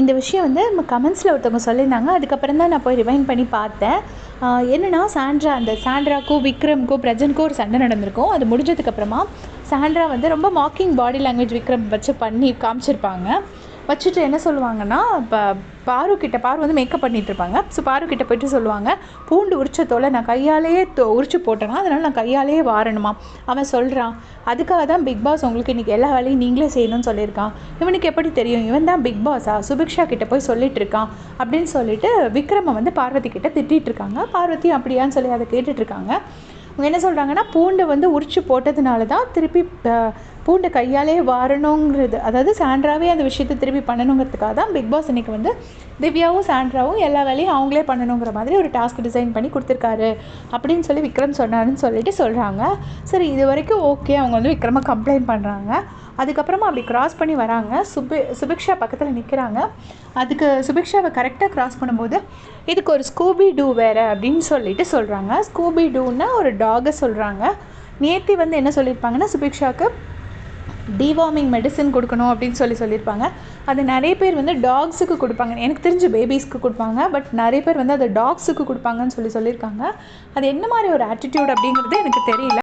இந்த விஷயம் வந்து நம்ம கமெண்ட்ஸில் ஒருத்தவங்க சொல்லியிருந்தாங்க. அதுக்கப்புறம் தான் நான் போய் ரிவைண்ட் பண்ணி பார்த்தேன். என்னென்னா சாண்ட்ராக்கும் விக்ரமுக்கும் பிரஜனுக்கும் ஒரு சண்டை நடந்திருக்கும். அது முடிஞ்சதுக்கப்புறமா சாண்ட்ரா வந்து ரொம்ப மாக்கிங் பாடி லாங்குவேஜ் விக்ரம் வச்சு பண்ணி காமிச்சிருப்பாங்க. வச்சுட்டு என்ன சொல்லுவாங்கன்னா, இப்போ பாரு வந்து மேக்கப் பண்ணிகிட்ருப்பாங்க. ஸோ பாருக்கிட்ட போய்ட்டு சொல்லுவாங்க, பூண்டு உரிச்ச தோலை நான் கையாலேயே உரிச்சு போட்டேன்னா, அதனால் நான் கையாலேயே வாரணுமா. அவன் சொல்கிறான், அதுக்காக தான் பிக் பாஸ் உங்களுக்கு இன்றைக்கி எல்லா வேலையும் நீங்களே செய்யணும்னு சொல்லியிருக்கான். இவனுக்கு எப்படி தெரியும் இவன் தான் பிக் பாஸா, சுபிக்ஷா கிட்டே போய் சொல்லிகிட்ருக்கான் அப்படின்னு சொல்லிட்டு விக்ரமை வந்து பார்வதி கிட்டே திட்டிகிட்ருக்காங்க. பார்வதி அப்படியான்னு சொல்லி அதை கேட்டுட்ருக்காங்க. அவங்க என்ன சொல்கிறாங்கன்னா, பூண்டை வந்து உரிச்சு போட்டதுனால தான் திருப்பி பூண்டை கையாலே வாரணுங்கிறது, அதாவது சாண்ட்ராவே அந்த விஷயத்தை திருப்பி பண்ணணுங்கிறதுக்காக தான் பிக் பாஸ் இன்றைக்கி வந்து திவ்யாவும் சாண்ட்ராவும் எல்லா வேலையும் அவங்களே பண்ணணுங்கிற மாதிரி ஒரு டாஸ்க் டிசைன் பண்ணி கொடுத்துருக்காரு அப்படின்னு சொல்லி விக்ரம் சொன்னாருன்னு சொல்லிட்டு சொல்கிறாங்க. சரி, இது வரைக்கும் ஓகே. அவங்க வந்து விக்ரமை கம்ப்ளைண்ட் பண்ணுறாங்க. அதுக்கப்புறமா அப்படி கிராஸ் பண்ணி வராங்க. சுபிக்ஷா பக்கத்தில் நிற்கிறாங்க. அதுக்கு சுபிக்ஷாவை கரெக்டாக கிராஸ் பண்ணும்போது, இதுக்கு ஒரு ஸ்கூபி டூ வேறு அப்படின்னு சொல்லிட்டு சொல்கிறாங்க. ஸ்கூபி டூன்னா ஒரு டாகை சொல்கிறாங்க. நேத்தி வந்து என்ன சொல்லியிருப்பாங்கன்னா, சுபிக்ஷாவுக்கு டிவார்மிங் மெடிசன் கொடுக்கணும் அப்படின்னு சொல்லியிருப்பாங்க. அது நிறைய பேர் வந்து டாக்ஸுக்கு கொடுப்பாங்க. எனக்கு தெரிஞ்சு பேபிஸ்க்கு கொடுப்பாங்க. பட் நிறைய பேர் வந்து அது டாக்ஸுக்கு கொடுப்பாங்கன்னு சொல்லியிருக்காங்க. அது என்ன மாதிரி ஒரு ஆட்டிடியூட் அப்படிங்கிறது எனக்கு தெரியல.